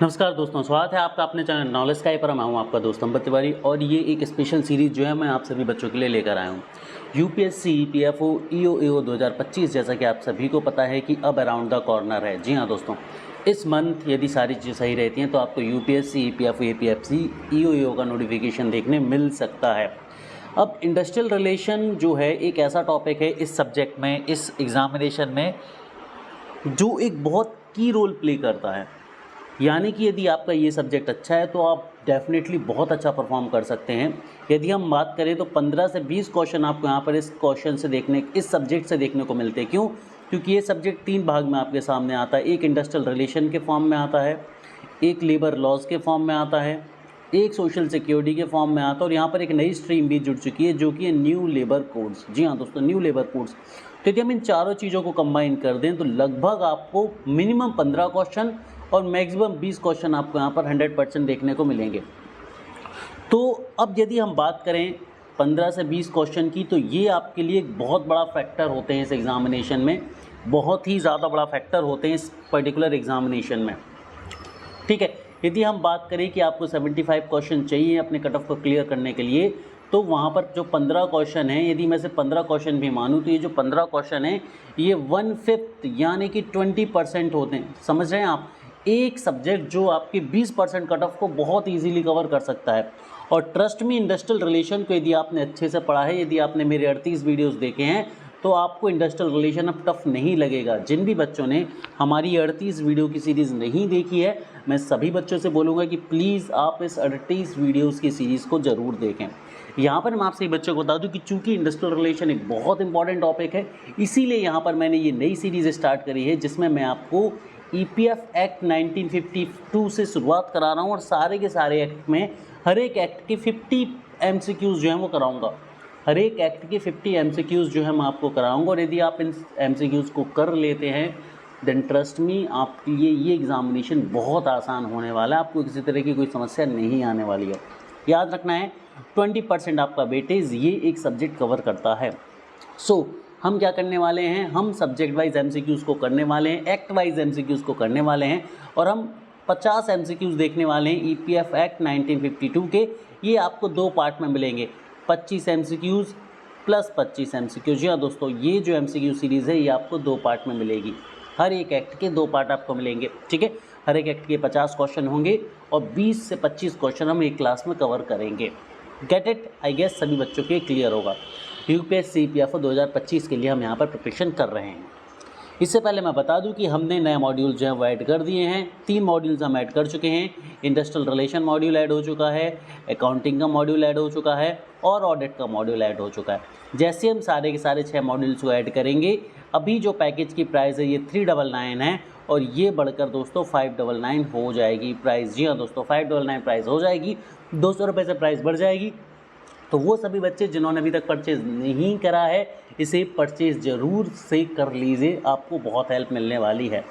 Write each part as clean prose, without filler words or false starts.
नमस्कार दोस्तों, स्वागत है आपका अपने चैनल नॉलेज स्काई पर। मैं हूं आपका दोस्त अंबत तिवारी और ये एक स्पेशल सीरीज़ जो है मैं आप सभी बच्चों के लिए लेकर आया हूं। यूपीएससी, पीएफओ, ईओएओ 2025 जैसा कि आप सभी को पता है कि अब अराउंड द कॉर्नर है। जी हाँ दोस्तों, इस मंथ यदि सारी चीज़ें सही रहती हैं तो आपको यूपीएससी, पीएफओ, एपीएफसी, ईओएओ का नोटिफिकेशन देखने मिल सकता है। अब इंडस्ट्रियल रिलेशन जो है एक ऐसा टॉपिक है इस सब्जेक्ट में, इस एग्जामिनेशन में, जो एक बहुत की रोल प्ले करता है। यानी कि यदि आपका ये सब्जेक्ट अच्छा है तो आप डेफिनेटली बहुत अच्छा परफॉर्म कर सकते हैं। यदि हम बात करें तो 15 से 20 क्वेश्चन आपको यहाँ पर इस सब्जेक्ट से देखने को मिलते हैं। क्यों? क्योंकि ये सब्जेक्ट 3 भाग में आपके सामने आता है। एक इंडस्ट्रियल रिलेशन के फॉर्म में आता है, एक लेबर लॉज के फॉर्म में आता है, एक सोशल सिक्योरिटी के फॉर्म में आता है और यहाँ पर एक नई स्ट्रीम भी जुड़ चुकी है जो कि है न्यू लेबर कोड्स। जी हाँ दोस्तों, न्यू लेबर कोड्स। तो यदि हम इन चारों चीज़ों को कंबाइन कर दें तो लगभग आपको मिनिमम 15 क्वेश्चन और मैक्सिमम 20 क्वेश्चन आपको यहाँ पर 100% देखने को मिलेंगे। तो अब यदि हम बात करें 15 से 20 क्वेश्चन की, तो ये आपके लिए एक बहुत बड़ा फैक्टर होते हैं इस एग्ज़ामिनेशन में, बहुत ही ज़्यादा बड़ा फैक्टर होते हैं इस पर्टिकुलर एग्ज़ामिनेशन में। ठीक है, यदि हम बात करें कि आपको 75 क्वेश्चन चाहिए अपने कट ऑफ को क्लियर करने के लिए, तो वहाँ पर जो 15 क्वेश्चन हैं, यदि मैं से 15 क्वेश्चन भी मानूँ तो ये जो 15 क्वेश्चन हैं ये 1/5 यानी कि 20% होते हैं। समझ रहे हैं आप? एक सब्जेक्ट जो आपके 20% कट ऑफ को बहुत ईजीली कवर कर सकता है। और ट्रस्ट मी, इंडस्ट्रियल रिलेशन को यदि आपने अच्छे से पढ़ा है, यदि आपने मेरे 38 वीडियोस देखे हैं, तो आपको इंडस्ट्रियल रिलेशन अब टफ नहीं लगेगा। जिन भी बच्चों ने हमारी 38 वीडियो की सीरीज़ नहीं देखी है, मैं सभी बच्चों से बोलूँगा कि प्लीज़ आप इस 38 वीडियोज़ की सीरीज़ को ज़रूर देखें। यहाँ पर मैं आपसे बच्चों को बता दूँ कि चूँकि इंडस्ट्रियल रिलेशन एक बहुत इंपॉर्टेंट टॉपिक है, इसीलिए यहाँ पर मैंने ये नई सीरीज़ स्टार्ट करी है जिसमें मैं आपको ईपीएफ एक्ट 1952 से शुरुआत करा रहा हूँ और सारे के सारे एक्ट में हर एक एक्ट के 50 एमसीक्यूज़ जो हैं वो कराऊँगा। हर एक एक्ट के 50 एमसीक्यूज़ जो है मैं आपको कराऊँगा और यदि आप इन एमसीक्यूज़ को कर लेते हैं देन ट्रस्ट मी, आपके लिए ये एग्ज़ामिनेशन बहुत आसान होने वाला है। आपको किसी तरह की कोई समस्या नहीं आने वाली है। याद रखना है 20% आपका वेटेज ये एक सब्जेक्ट कवर करता है। सो हम क्या करने वाले हैं, हम सब्जेक्ट वाइज एमसीक्यूज़ को करने वाले हैं, एक्ट वाइज एमसीक्यूज़ को करने वाले हैं और हम 50 एमसीक्यूज़ देखने वाले हैं ईपीएफ एक्ट 1952 के। ये आपको 2 पार्ट में मिलेंगे, 25 एमसीक्यूज़ प्लस 25 एमसीक्यूज़। जी हाँ दोस्तों, ये जो एमसीक्यू सीरीज़ है ये आपको 2 पार्ट में मिलेगी। हर एक एक्ट के 2 पार्ट आपको मिलेंगे। ठीक है, हर एक एक्ट के 50 क्वेश्चन होंगे और 20 से 25 क्वेश्चन हम एक क्लास में कवर करेंगे। Get it? आई गेस सभी बच्चों के क्लियर होगा। यूपीएससी, पीएफओ 2025 के लिए हम यहाँ पर प्रिपरेशन कर रहे हैं। इससे पहले मैं बता दूं कि हमने नए मॉड्यूल जो है वो ऐड कर दिए हैं। 3 मॉड्यूल्स हम ऐड कर चुके हैं। इंडस्ट्रियल रिलेशन मॉड्यूल ऐड हो चुका है, अकाउंटिंग का मॉड्यूल ऐड हो चुका है और ऑडिट का मॉड्यूल ऐड हो चुका है। जैसे हम सारे के सारे 6 मॉड्यूल्स को ऐड करेंगे, अभी जो पैकेज की प्राइस है ये 399 है और ये बढ़कर दोस्तों 599 हो जाएगी प्राइस। जी हाँ दोस्तों, 599 प्राइस हो जाएगी, 200 रुपये से प्राइस बढ़ जाएगी। तो वो सभी बच्चे जिन्होंने अभी तक परचेज़ नहीं करा है, इसे परचेज़ ज़रूर से कर लीजिए, आपको बहुत हेल्प मिलने वाली है।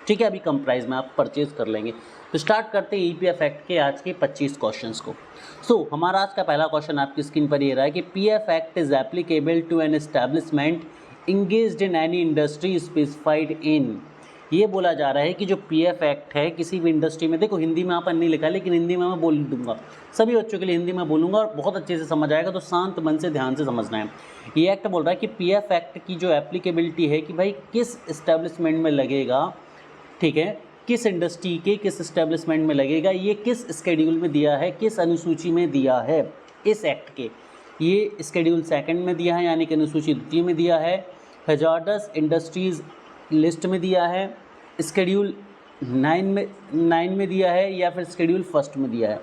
ठीक है, अभी कम प्राइस में आप परचेज़ कर लेंगे। तो स्टार्ट करते हैं ईपीएफ एक्ट के आज के 25 क्वेश्चंस को। हमारा आज का पहला क्वेश्चन आपकी स्क्रीन पर ये रहा है कि PF act is applicable to an establishment engaged in any industry specified in. ये बोला जा रहा है कि जो पीएफ एक्ट है किसी भी इंडस्ट्री में, देखो हिंदी में यहाँ पर नहीं लिखा है लेकिन हिंदी में मैं बोल दूंगा, सभी बच्चों के लिए हिंदी में बोलूँगा और बहुत अच्छे से समझ आएगा, तो शांत मन से ध्यान से समझना है। ये एक्ट बोल रहा है कि पीएफ एक्ट की जो एप्लीकेबिलिटी है कि भाई किस इस्टेब्लिशमेंट में लगेगा, ठीक है, किस इंडस्ट्री के किस इस्टेब्लिशमेंट में लगेगा, ये किस स्केड्यूल में दिया है, किस अनुसूची में दिया है इस एक्ट के। ये स्केड्यूल 2 में दिया है यानी कि अनुसूची 2 में दिया है, हजार्डस इंडस्ट्रीज़ लिस्ट में दिया है, स्केड्यूल 9 में दिया है या फिर स्केड्यूल 1 में दिया है।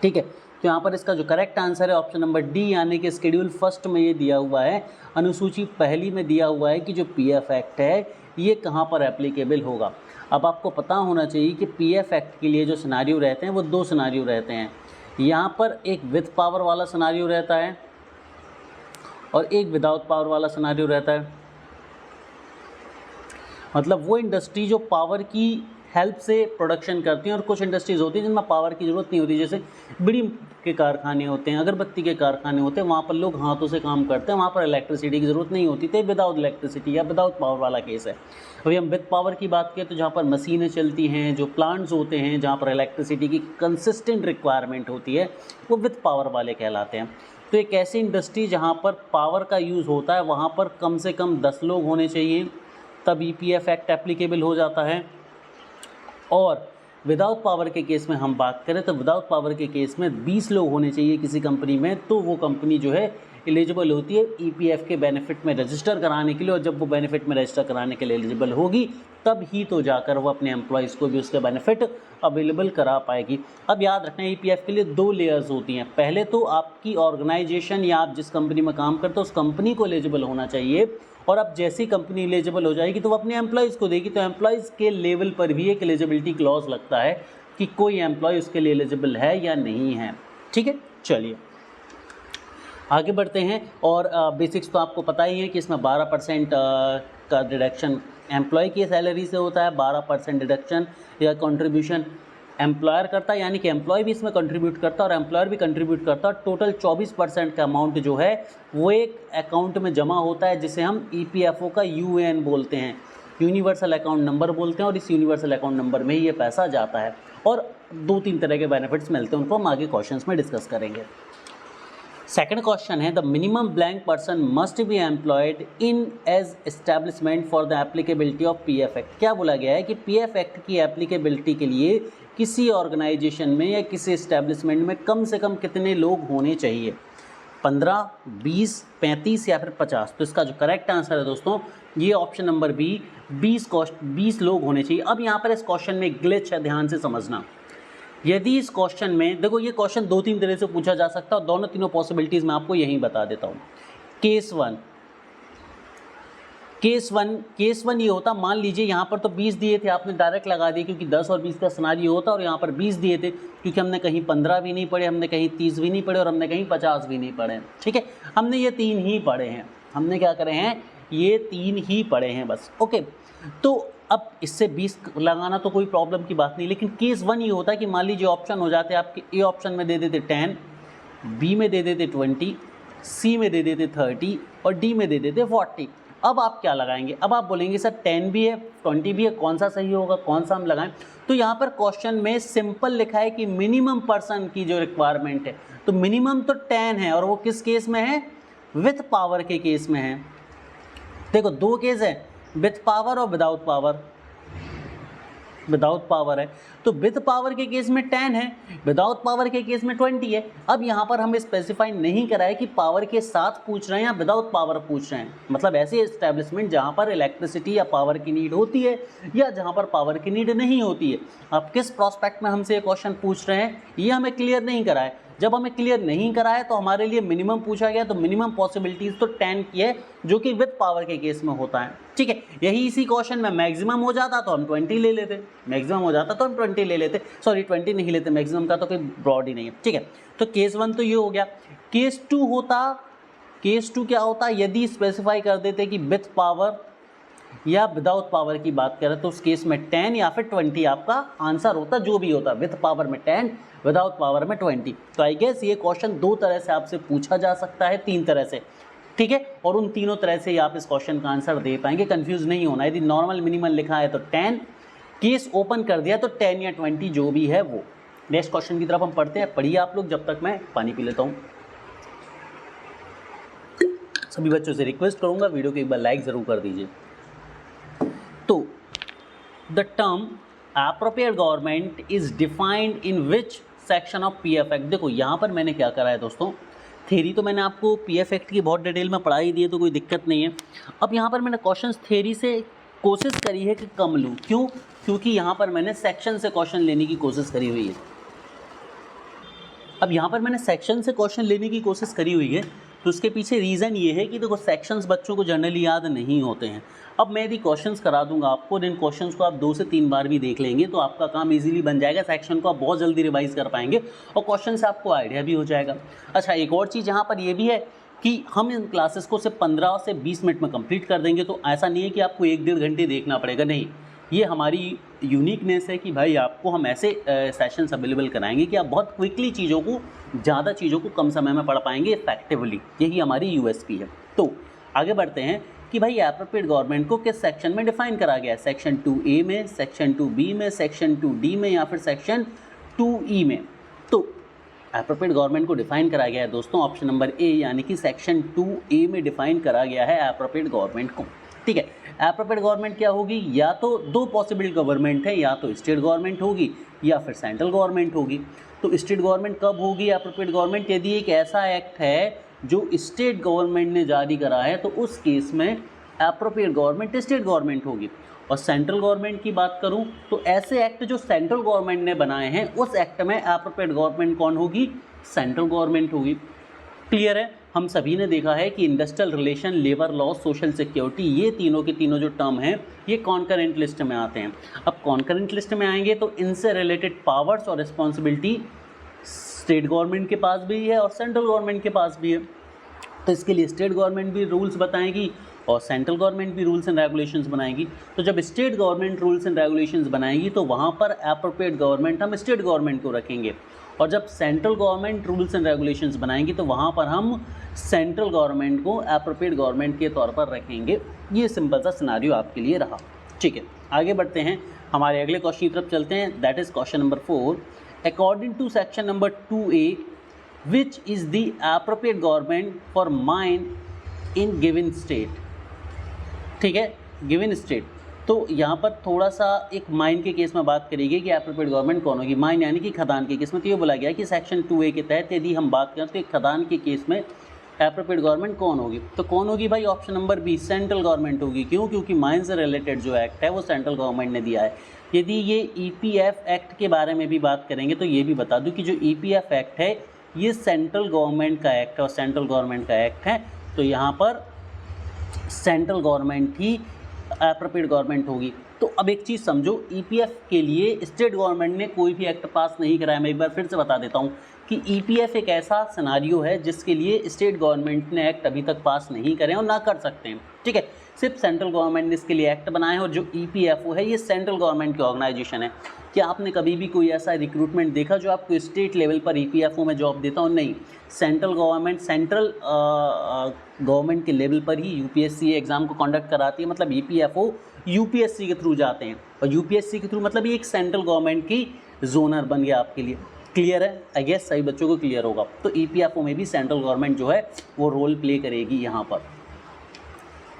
ठीक है, तो यहाँ पर इसका जो करेक्ट आंसर है ऑप्शन नंबर डी यानी कि स्केड्यूल 1 में ये दिया हुआ है, अनुसूची 1 में दिया हुआ है कि जो पीएफ एक्ट है ये कहाँ पर एप्लीकेबल होगा। अब आपको पता होना चाहिए कि पीएफ एक्ट के लिए जो सिनारियो रहते हैं वो 2 सिनारियो रहते हैं। यहाँ पर एक विथ पावर वाला सिनारियो रहता है और एक विदाउट पावर वाला सिनारियो रहता है। मतलब वो इंडस्ट्री जो पावर की हेल्प से प्रोडक्शन करती हैं, और कुछ इंडस्ट्रीज़ होती हैं जिनमें पावर की ज़रूरत नहीं होती, जैसे बीड़ी के कारखाने होते हैं, अगरबत्ती के कारखाने होते हैं, वहाँ पर लोग हाथों से काम करते हैं, वहाँ पर इलेक्ट्रिसिटी की ज़रूरत नहीं होती। तो विदाउट इलेक्ट्रिसिटी या विदाउट पावर वाला केस है। अभी हम विद पावर की बात करें तो जहाँ पर मशीनें चलती हैं, जो प्लांट्स होते हैं जहाँ पर इलेक्ट्रिसिटी की कंसिस्टेंट रिक्वायरमेंट होती है, वो विद पावर वाले कहलाते हैं। तो एक ऐसी इंडस्ट्री जहाँ पर पावर का यूज़ होता है, वहाँ पर कम से कम 10 लोग होने चाहिए, तब EPF एक्ट एप्लीकेबल हो जाता है। और विदाउट पावर के केस में हम बात करें तो विदाउट पावर के केस में 20 लोग होने चाहिए किसी कंपनी में, तो वो कंपनी जो है एलिजिबल होती है EPF के बेनिफिट में रजिस्टर कराने के लिए। और जब वो बेनिफिट में रजिस्टर कराने के लिए एलिजिबल होगी, तब ही तो जाकर वो अपने एम्प्लॉयज़ को भी उसके बेनिफिट अवेलेबल करा पाएगी। अब याद रखना, EPF के लिए 2 लेयर्स होती हैं। पहले तो आपकी ऑर्गेनाइजेशन या आप जिस कंपनी में काम करते हो उस कंपनी को एलिजिबल होना चाहिए, और अब जैसी कंपनी एलिजिबल हो जाएगी तो वो अपने एम्प्लॉयज़ को देगी। तो एम्प्लॉयज़ के लेवल पर भी एक एलिजिबिलिटी क्लॉज लगता है कि कोई एम्प्लॉय उसके लिए एलिजिबल है या नहीं है। ठीक है, चलिए आगे बढ़ते हैं। और बेसिक्स तो आपको पता ही है कि इसमें 12% का डिडक्शन एम्प्लॉय की सैलरी से होता है, 12% डिडक्शन या कंट्रीब्यूशन एम्प्लॉयर करता है, यानी कि एम्प्लॉय भी इसमें कंट्रीब्यूट करता है और एम्प्लॉयर भी कंट्रीब्यूट करता है। टोटल 24% का अमाउंट जो है वो एक अकाउंट में जमा होता है, जिसे हम EPFO का UN बोलते हैं, यूनिवर्सल अकाउंट नंबर बोलते हैं, और इस यूनिवर्सल अकाउंट नंबर में ही ये पैसा जाता है। और 2-3 तरह के बेनिफिट्स मिलते हैं, उनको हम आगे क्वेश्चंस में डिस्कस करेंगे। सेकंड क्वेश्चन है, the minimum blank person must be employed in as establishment for the applicability of PF act. क्या बोला गया है कि PF एक्ट की एप्लीकेबिलिटी के लिए किसी ऑर्गेनाइजेशन में या किसी एस्टैब्लिशमेंट में कम से कम कितने लोग होने चाहिए, 15, 20, 35 या फिर 50। तो इसका जो करेक्ट आंसर है दोस्तों, ये ऑप्शन नंबर बी, 20 लोग होने चाहिए। अब यहाँ पर इस क्वेश्चन में ग्लिच है, ध्यान से समझना। यदि इस क्वेश्चन में देखो, ये क्वेश्चन 2-3 तरह से पूछा जा सकता है, और दोनों तीनों पॉसिबिलिटीज़ मैं आपको यहीं बता देता हूँ। केस वन ये होता, मान लीजिए यहाँ पर तो 20 दिए थे, आपने डायरेक्ट लगा दिए क्योंकि 10 और 20 का सिनेरियो होता, और यहाँ पर 20 दिए थे क्योंकि हमने कहीं 15 भी नहीं पढ़े, हमने कहीं 30 भी नहीं पढ़े, और हमने कहीं 50 भी नहीं पढ़े। ठीक है, हमने ये 3 ही पढ़े हैं। हमने क्या करे हैं, ये 3 ही पढ़े हैं बस। ओके, तो अब इससे 20 लगाना तो कोई प्रॉब्लम की बात नहीं, लेकिन केस 1 ये होता है कि मान लीजिए ऑप्शन हो जाते आपके, ए ऑप्शन में दे देते 10, बी में दे देते 20, सी में दे देते 30 और डी में दे देते 40। अब आप क्या लगाएंगे, अब आप बोलेंगे सर 10 भी है 20 भी है, कौन सा सही होगा, कौन सा हम लगाएं। तो यहाँ पर क्वेश्चन में सिंपल लिखा है कि मिनिमम पर्सन की जो रिक्वायरमेंट है, तो मिनिमम तो 10 है, और वो किस केस में है, विथ पावर के केस में है। देखो 2 केस है, विथ पावर और विदाउट पावर। विदाउट पावर है तो विथ पावर के केस में 10 है, विदाउट पावर के केस में 20 है। अब यहाँ पर हम स्पेसिफाई नहीं करा है कि पावर के साथ पूछ रहे हैं या विदाउट पावर पूछ रहे हैं, मतलब ऐसे एस्टेब्लिशमेंट जहाँ पर इलेक्ट्रिसिटी या पावर की नीड होती है या जहाँ पर पावर की नीड नहीं होती है। अब किस प्रोस्पेक्ट में हमसे ये क्वेश्चन पूछ रहे हैं, ये हमें क्लियर नहीं करा है। जब हमें क्लियर नहीं करा है तो हमारे लिए मिनिमम पूछा गया, तो मिनिमम पॉसिबिलिटीज तो 10 की है, जो कि विद पावर के केस में होता है। ठीक है, यही इसी क्वेश्चन में मैक्सिमम हो जाता तो हम 20 ले लेते, मैक्सिमम हो जाता तो हम 20 ले लेते, सॉरी 20 नहीं लेते, मैक्सिमम का तो कोई ब्रॉड ही नहीं है। ठीक है, तो केस 1 तो ये हो गया। केस 2 होता, केस 2 क्या होता, यदि स्पेसिफाई कर देते कि विथ पावर या विदाउट पावर की बात करें तो उस केस में 10 या फिर 20 आपका आंसर होता, जो भी होता, विथ पावर में 10, विदाउट पावर में 20। तो आई गेस ये क्वेश्चन 2 तरह से आपसे पूछा जा सकता है, 3 तरह से। ठीक है, और उन तीनों तरह से ही आप इस क्वेश्चन का आंसर दे पाएंगे, कंफ्यूज नहीं होना। यदि नॉर्मल मिनिमम लिखा है तो 10, केस ओपन कर दिया तो 10 या 20 जो भी है वो। नेक्स्ट क्वेश्चन की तरफ हम पढ़ते हैं, पढ़िए आप लोग, जब तक मैं पानी पी लेता हूँ। सभी बच्चों से रिक्वेस्ट करूँगा वीडियो को एक बार लाइक ज़रूर कर दीजिए। तो the term appropriate government is defined in which section of PF act. देखो यहाँ पर मैंने क्या करा है दोस्तों, थ्योरी तो मैंने आपको PF एक्ट की बहुत डिटेल में पढ़ाई दी है, तो कोई दिक्कत नहीं है। अब यहाँ पर मैंने क्वेश्चंस थ्योरी से कोशिश करी है कि कम लूँ, क्यों, क्योंकि यहाँ पर मैंने सेक्शन से क्वेश्चन लेने की कोशिश करी हुई है। अब यहाँ पर मैंने सेक्शन से क्वेश्चन लेने की कोशिश करी हुई है, तो उसके पीछे रीज़न ये है कि देखो सेक्शंस बच्चों को जनरली याद नहीं होते हैं। अब मैं यदि क्वेश्चंस करा दूंगा आपको, इन क्वेश्चंस को आप 2 से 3 बार भी देख लेंगे तो आपका काम इजीली बन जाएगा, सेक्शन को आप बहुत जल्दी रिवाइज कर पाएंगे और क्वेश्चन से आपको आइडिया भी हो जाएगा। अच्छा, एक और चीज़ यहाँ पर ये भी है कि हम इन क्लासेस को सिर्फ 15 से 20 मिनट में कंप्लीट कर देंगे, तो ऐसा नहीं है कि आपको 1-1.5 घंटे देखना पड़ेगा, नहीं, ये हमारी यूनिकनेस है कि भाई आपको हम ऐसे सेशंस अवेलेबल कराएंगे कि आप बहुत क्विकली चीज़ों को, ज़्यादा चीज़ों को कम समय में पढ़ पाएंगे इफेक्टिवली। यही हमारी यूएसपी है। तो आगे बढ़ते हैं कि भाई एप्रोप्रिएट गवर्नमेंट को किस सेक्शन में डिफाइन करा गया है, सेक्शन 2A में, सेक्शन 2B में, सेक्शन 2D में या फिर सेक्शन 2E में। तो एप्रोप्रिएट गवर्नमेंट को डिफाइन करा गया है दोस्तों ऑप्शन नंबर ए यानी कि सेक्शन 2A में डिफाइन करा गया है एप्रोप्रिएट गवर्नमेंट को। ठीक है, एप्रोप्रिएट गवर्नमेंट क्या होगी, या तो दो पॉसिबल गवर्नमेंट है, या तो स्टेट गवर्नमेंट होगी या फिर सेंट्रल गवर्नमेंट होगी। तो स्टेट गवर्नमेंट कब होगी एप्रोप्रिएट गवर्नमेंट, यदि एक ऐसा एक्ट है जो स्टेट गवर्नमेंट ने जारी करा है तो उस केस में एप्रोप्रिएट गवर्नमेंट स्टेट गवर्नमेंट होगी। और सेंट्रल गवर्नमेंट की बात करूं तो ऐसे एक्ट जो सेंट्रल गवर्नमेंट ने बनाए हैं उस एक्ट में एप्रोप्रिएट गवर्नमेंट कौन होगी, सेंट्रल गवर्नमेंट होगी। क्लियर है, हम सभी ने देखा है कि industrial relation, labour law, social security, ये तीनों के तीनों जो टर्म हैं ये कॉन्करेंट लिस्ट में आते हैं। अब कॉन्करेंट लिस्ट में आएंगे तो इनसे रिलेटेड पावर्स और रिस्पॉन्सिबिलिटी स्टेट गवर्नमेंट के पास भी है और सेंट्रल गवर्नमेंट के पास भी है। तो इसके लिए स्टेट गवर्नमेंट भी रूल्स बताएगी और सेंट्रल गवर्नमेंट भी रूल्स एंड रेगुलेशंस बनाएगी। तो जब state government rules and regulations बनाएगी तो वहाँ पर एप्रोप्रिएट गवर्नमेंट हम स्टेट गवर्नमेंट को रखेंगे, और जब central government rules and regulations बनाएंगी तो वहाँ पर हम सेंट्रल गवर्नमेंट को एप्रोप्रिएट गवर्नमेंट के तौर पर रखेंगे। ये सिंपल सा सिनारियो आपके लिए रहा। ठीक है, आगे बढ़ते हैं, हमारे अगले क्वेश्चन की तरफ चलते हैं। That is question number 4। According to section number 2A which is the appropriate government for mine in given state. ठीक है, गिवन स्टेट। तो यहाँ पर थोड़ा सा एक माइन के केस में बात करेंगे कि एप्रोप्रिएट गवर्नमेंट कौन होगी। माइन यानी कि खदान के केस में तो ये बोला गया कि सेक्शन 2A के तहत यदि हम बात करें तो एक खदान के केस में एप्रोप्रिएट गवर्नमेंट कौन होगी। तो कौन होगी भाई, option number B, central government होगी। क्यों, क्योंकि माइन से रिलेटेड जो एक्ट है वो सेंट्रल गवर्नमेंट ने दिया है। यदि ये EPF एक्ट के बारे में भी बात करेंगे तो ये भी बता दूँ कि जो EPF एक्ट है ये सेंट्रल गवर्नमेंट का एक्ट है और सेंट्रल गवर्नमेंट का एक्ट है। तो यहाँ पर सेंट्रल गवर्नमेंट ही एप्रोप्रिएट गवर्नमेंट होगी। तो अब एक चीज़ समझो, EPF के लिए स्टेट गवर्नमेंट ने कोई भी एक्ट पास नहीं कराया। मैं एक बार फिर से बता देता हूँ कि EPF एक ऐसा सिनारियो है जिसके लिए स्टेट गवर्नमेंट ने एक्ट अभी तक पास नहीं करे और ना कर सकते हैं। ठीक है, सिर्फ सेंट्रल गवर्नमेंट ने इसके लिए एक्ट बनाए हैं। और जो EPFO है ये सेंट्रल गवर्नमेंट की ऑर्गेनाइजेशन है। क्या आपने कभी भी कोई ऐसा रिक्रूटमेंट देखा जो आपको स्टेट लेवल पर EPFO में जॉब देता हो? नहीं, सेंट्रल गवर्नमेंट के लेवल पर ही UPSC एग्ज़ाम को कंडक्ट कराती है। मतलब EPFO UPSC के थ्रू जाते हैं और UPSC के थ्रू मतलब ये एक सेंट्रल गवर्नमेंट की जोनर बन गया आपके लिए। क्लियर है, आई गेस सभी बच्चों को क्लियर होगा। तो EPFO में भी सेंट्रल गवर्नमेंट जो है वो रोल प्ले करेगी यहाँ पर।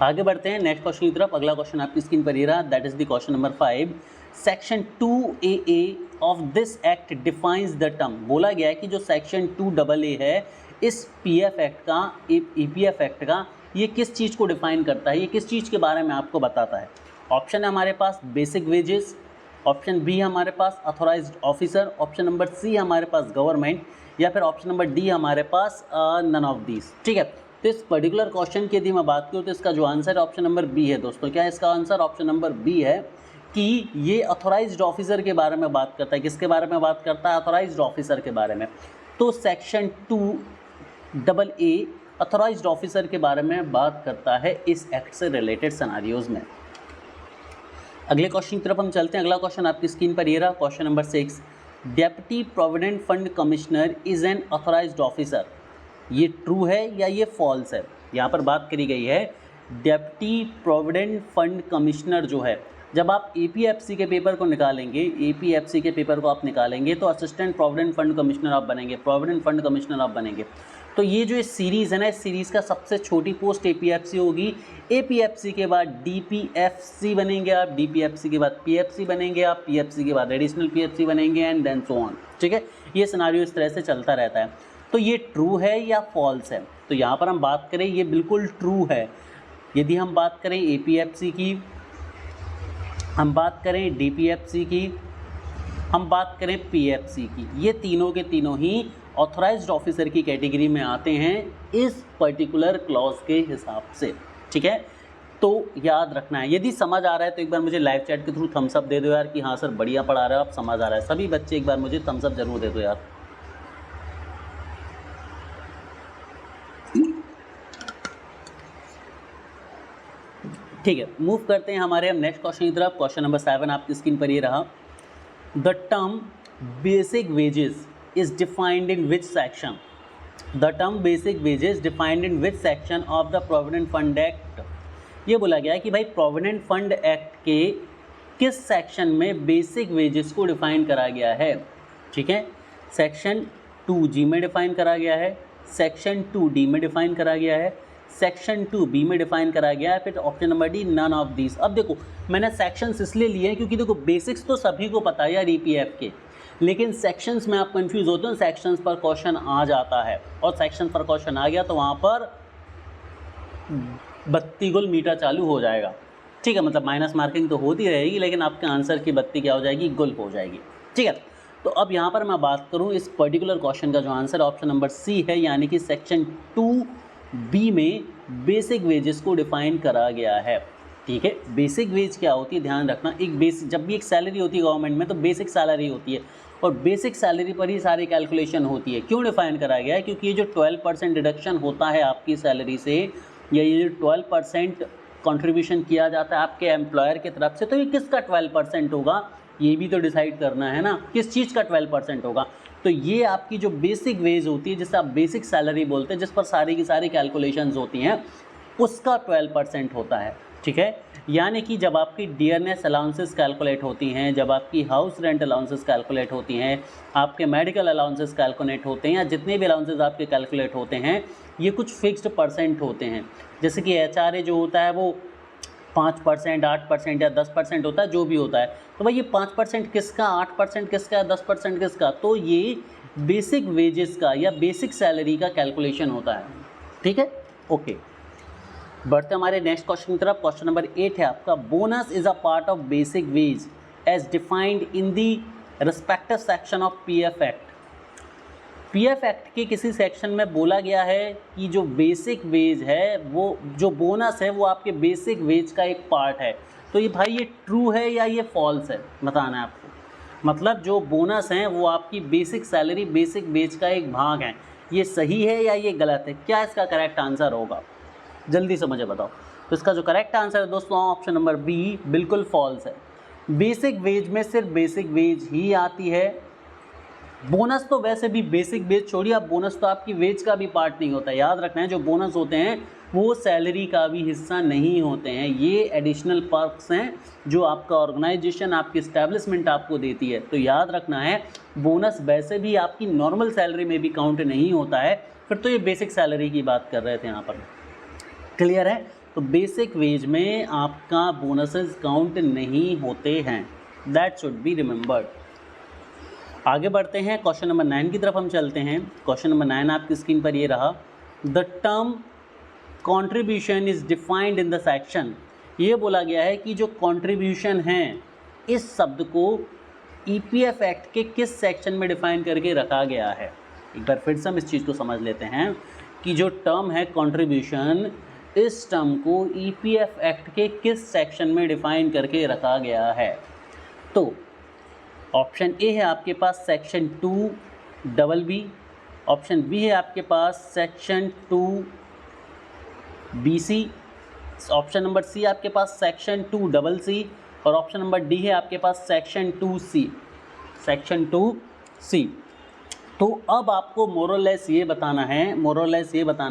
आगे बढ़ते हैं नेक्स्ट क्वेश्चन की तरफ। अगला क्वेश्चन आपकी स्क्रीन पर ये रहा, that is the question number 5। Section 2AA of this act defines the term. बोला गया है कि जो सेक्शन 2AA है इस PF एक्ट का, EPF एक्ट का, ये किस चीज़ को डिफाइन करता है, ये किस चीज़ के बारे में आपको बताता है। ऑप्शन है हमारे पास बेसिक वेजेस, ऑप्शन बी हमारे पास authorised officer, option number C हमारे पास गवर्नमेंट, या फिर ऑप्शन नंबर डी हमारे पास नन ऑफ दीज। ठीक है, तो इस पर्टिकुलर क्वेश्चन की यदि मैं बात करूँ तो इसका जो आंसर है ऑप्शन नंबर बी है दोस्तों। क्या है इसका आंसर? ऑप्शन नंबर बी है कि ये अथॉराइज्ड ऑफिसर के बारे में बात करता है। किसके बारे में बात करता है? अथॉराइज्ड ऑफिसर के बारे में। तो सेक्शन 2AA अथॉराइज्ड ऑफिसर के बारे में बात करता है इस एक्ट से रिलेटेड सिनेरियोज में। अगले क्वेश्चन की तरफ हम चलते हैं। अगला क्वेश्चन आपकी स्क्रीन पर ये रहा, question number 6। Deputy provident fund commissioner is an authorised officer. ये ट्रू है या ये फॉल्स है? यहाँ पर बात करी गई है डेप्यूटी प्रोविडेंट फंड कमिश्नर जो है, जब आप APFC के पेपर को निकालेंगे, APFC के पेपर को आप निकालेंगे तो असिस्टेंट प्रोविडेंट फंड कमिश्नर आप बनेंगे, प्रोविडेंट फंड कमिश्नर आप बनेंगे। तो ये जो इस सीरीज़ है ना, इस सीरीज़ का सबसे छोटी पोस्ट APFC होगी। APFC के बाद DPFC बनेंगे आप, DPFC के बाद PFC बनेंगे आप, PFC के बाद एडिशनल PFC बनेंगे एंड देन सो ऑन। ठीक है, ये सिनारियो इस तरह से चलता रहता है। तो ये ट्रू है या फॉल्स है? तो यहाँ पर हम बात करें ये बिल्कुल ट्रू है। यदि हम बात करें APFC की, हम बात करें DPFC की, हम बात करें PFC की, ये तीनों के तीनों ही ऑथराइज्ड ऑफिसर की कैटेगरी में आते हैं इस पर्टिकुलर क्लॉज के हिसाब से। ठीक है, तो याद रखना है। यदि समझ आ रहा है तो एक बार मुझे लाइव चैट के थ्रू थम्स अप दे दो यार कि हाँ सर बढ़िया पढ़ा रहे हो आप, समझ आ रहा है। सभी बच्चे एक बार मुझे थम्स अप जरूर दे दो यार। ठीक है, मूव करते हैं हमारे हम नेक्स्ट क्वेश्चन की तरफ। क्वेश्चन नंबर 7 आपकी स्क्रीन पर ये रहा। The term basic wages is defined in which section? The term basic wages defined in which section of the provident fund act? ये बोला गया है कि भाई प्रोविडेंट फंड एक्ट के किस सेक्शन में बेसिक वेजेस को डिफाइन करा गया है। ठीक है, सेक्शन 2G में डिफाइन करा गया है, सेक्शन 2D में डिफाइन करा गया है, सेक्शन 2B में डिफाइन करा गया है, फिर option number D none of these. अब देखो मैंने सेक्शंस इसलिए लिए हैं क्योंकि देखो बेसिक्स तो सभी को पता है यार EPF के, लेकिन सेक्शंस में आप कंफ्यूज होते हो। सेक्शंस पर क्वेश्चन आ जाता है और सेक्शन पर क्वेश्चन आ गया तो वहाँ पर बत्ती गुल मीटर चालू हो जाएगा। ठीक है, मतलब माइनस मार्किंग तो होती रहेगी लेकिन आपके आंसर की बत्ती क्या हो जाएगी, गुल हो जाएगी। ठीक है, तो अब यहाँ पर मैं बात करूँ इस पर्टिकुलर क्वेश्चन का जो आंसर ऑप्शन नंबर सी है, यानी कि सेक्शन 2B में बेसिक वेजेस को डिफाइन करा गया है। ठीक है, बेसिक वेज क्या होती है ध्यान रखना। एक बेसिक, जब भी एक सैलरी होती है गवर्नमेंट में तो बेसिक सैलरी होती है और बेसिक सैलरी पर ही सारी कैलकुलेशन होती है। क्यों डिफाइन करा गया है? क्योंकि ये जो 12% डिडक्शन होता है आपकी सैलरी से, या ये जो 12% कंट्रीब्यूशन किया जाता है आपके एम्प्लॉयर की तरफ से, तो ये किसका 12% होगा ये भी तो डिसाइड करना है ना, किस चीज़ का 12% होगा। तो ये आपकी जो बेसिक वेज होती है जिसे आप बेसिक सैलरी बोलते हैं, जिस पर सारी की सारी कैलकुलेशंस होती हैं, उसका 12% होता है। ठीक है, यानी कि जब आपकी डियरनेस अलाउंसेस कैलकुलेट होती हैं, जब आपकी हाउस रेंट अलाउंसेस कैलकुलेट होती हैं, आपके मेडिकल अलाउंसेस कैलकुलेट होते हैं, या जितने भी अलाउंसेस आपके कैलकुलेट होते हैं, ये कुछ फिक्स्ड परसेंट होते हैं। जैसे कि HRA जो होता है वो 5%, 8% या 10% होता है, जो भी होता है। तो भाई ये 5% किसका, 8% किसका, 10% किसका? तो ये बेसिक वेजेस का या बेसिक सैलरी का कैलकुलेशन होता है। ठीक है, ओके, बढ़ते हमारे नेक्स्ट क्वेश्चन की तरफ। क्वेश्चन नंबर 8 है आपका। Bonus is a part of basic wage as defined in the respective section of PF act. PF act के किसी सेक्शन में बोला गया है कि जो बेसिक वेज है, वो जो बोनस है वो आपके बेसिक वेज का एक पार्ट है। तो ये भाई ये ट्रू है या ये फॉल्स है, बताना है आपको। मतलब जो बोनस हैं वो आपकी बेसिक सैलरी, बेसिक वेज का एक भाग है। ये सही है या ये गलत है? क्या इसका करेक्ट आंसर होगा, जल्दी से मुझे बताओ। तो इसका जो करेक्ट आंसर है दोस्तों ऑप्शन नंबर बी, बिल्कुल फॉल्स है। बेसिक वेज में सिर्फ बेसिक वेज ही आती है। बोनस तो वैसे भी बेसिक वेज छोड़िए, अब बोनस तो आपकी वेज का भी पार्ट नहीं होता है। याद रखना है जो बोनस होते हैं वो सैलरी का भी हिस्सा नहीं होते हैं। ये एडिशनल पर्क्स हैं जो आपका ऑर्गेनाइजेशन, आपकी इस्टेब्लिशमेंट आपको देती है। तो याद रखना है बोनस वैसे भी आपकी नॉर्मल सैलरी में भी काउंट नहीं होता है। फिर तो ये बेसिक सैलरी की बात कर रहे थे यहाँ पर, क्लियर है? तो बेसिक वेज में आपका बोनसेस काउंट नहीं होते हैं, दैट शुड बी रिमेंबर्ड। आगे बढ़ते हैं, क्वेश्चन नंबर 9 की तरफ हम चलते हैं। क्वेश्चन नंबर 9 आपकी स्क्रीन पर ये रहा। The term contribution is defined in the section. ये बोला गया है कि जो कंट्रीब्यूशन है, इस शब्द को EPF एक्ट के किस सेक्शन में डिफाइन करके रखा गया है। एक बार फिर से हम इस चीज़ को समझ लेते हैं कि जो टर्म है कंट्रीब्यूशन, इस टर्म को EPF एक्ट के किस सेक्शन में डिफाइन करके रखा गया है। तो ऑप्शन ए है आपके पास सेक्शन 2BB, ऑप्शन बी है आपके पास section 2BC, option number C आपके पास सेक्शन 2CC और ऑप्शन नंबर डी है आपके पास सेक्शन 2C, सेक्शन 2C। तो अब आपको मोरलेस ये बताना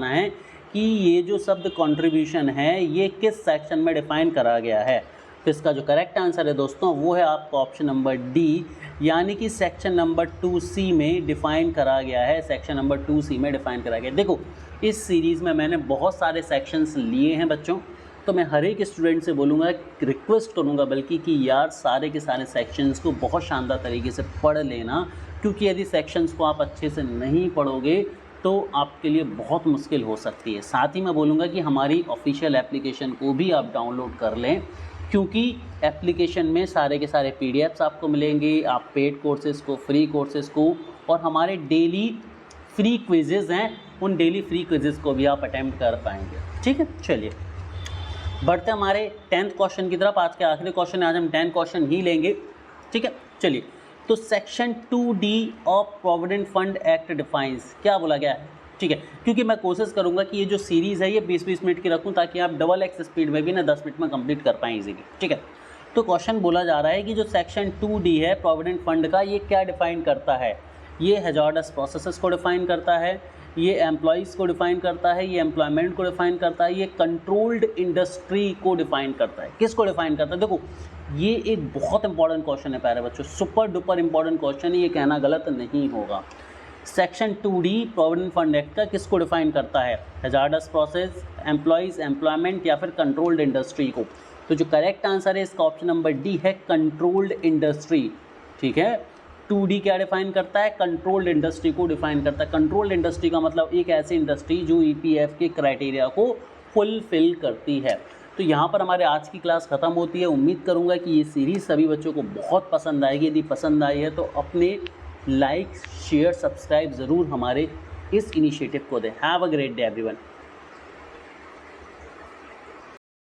है कि ये जो शब्द कंट्रीब्यूशन है ये किस सेक्शन में डिफाइन करा गया है। तो इसका जो करेक्ट आंसर है दोस्तों वो है आपका ऑप्शन नंबर डी, यानी कि सेक्शन नंबर 2C में डिफ़ाइन करा गया है। सेक्शन नंबर 2C में डिफ़ाइन करा गया है। देखो इस सीरीज़ में मैंने बहुत सारे सेक्शंस लिए हैं बच्चों, तो मैं हर एक स्टूडेंट से बोलूँगा, रिक्वेस्ट करूँगा बल्कि कि यार सारे के सारे सेक्शंस को बहुत शानदार तरीके से पढ़ लेना, क्योंकि यदि सेक्शंस को आप अच्छे से नहीं पढ़ोगे तो आपके लिए बहुत मुश्किल हो सकती है। साथ ही मैं बोलूँगा कि हमारी ऑफिशियल एप्लीकेशन को भी आप डाउनलोड कर लें, क्योंकि एप्लीकेशन में सारे के सारे PDFs आपको मिलेंगे, आप पेड कोर्सेज़ को, फ्री कोर्सेज़ को, और हमारे डेली फ्री क्विज़ेज़ हैं, उन डेली फ्री क्विज़ेज़ को भी आप अटैम्प्ट कर पाएंगे। ठीक है, चलिए बढ़ते हमारे 10th क्वेश्चन की तरफ। आज के आखिरी क्वेश्चन है, आज हम 10 क्वेश्चन ही लेंगे। ठीक है, चलिए। तो section 2D of provident fund act defines, क्या बोला गया है? ठीक है, क्योंकि मैं कोशिश करूंगा कि ये जो सीरीज़ है ये 20-20 मिनट की रखूं ताकि आप डबल एक्स स्पीड में भी ना 10 मिनट में कंप्लीट कर पाएँ इजीली। ठीक है, तो क्वेश्चन बोला जा रहा है कि जो सेक्शन 2D है प्रोविडेंट फंड का, ये क्या डिफाइन करता है? ये हैजार्डस प्रोसेसेस को डिफाइन करता है, ये एम्प्लॉयज़ को डिफाइन करता है, ये एम्प्लॉयमेंट को डिफाइन करता है, ये कंट्रोल्ड इंडस्ट्री को डिफाइन करता है। किसको डिफाइन करता है? देखो, ये एक बहुत इंपॉर्टेंट क्वेश्चन है प्यारे बच्चों, सुपर डुपर इंपॉर्टेंट क्वेश्चन है, ये कहना गलत नहीं होगा। Section 2D provident fund act का किसको डिफाइन करता है? हैजार्डस प्रोसेस, एम्प्लॉयज़, एम्प्लॉयमेंट या फिर कंट्रोल्ड इंडस्ट्री को? तो जो करेक्ट आंसर है इसका ऑप्शन नंबर डी है, कंट्रोल्ड इंडस्ट्री। ठीक है, 2D क्या डिफाइन करता है? कंट्रोल्ड इंडस्ट्री को डिफाइन करता है। कंट्रोल्ड इंडस्ट्री का मतलब एक ऐसी इंडस्ट्री जो EPF के क्राइटेरिया को फुलफिल करती है। तो यहाँ पर हमारे आज की क्लास ख़त्म होती है। उम्मीद करूँगा कि ये सीरीज़ सभी बच्चों को बहुत पसंद आएगी। यदि पसंद आई है तो अपने लाइक, शेयर, सब्सक्राइब ज़रूर हमारे इस इनिशिएटिव को दें। Have a great day everyone.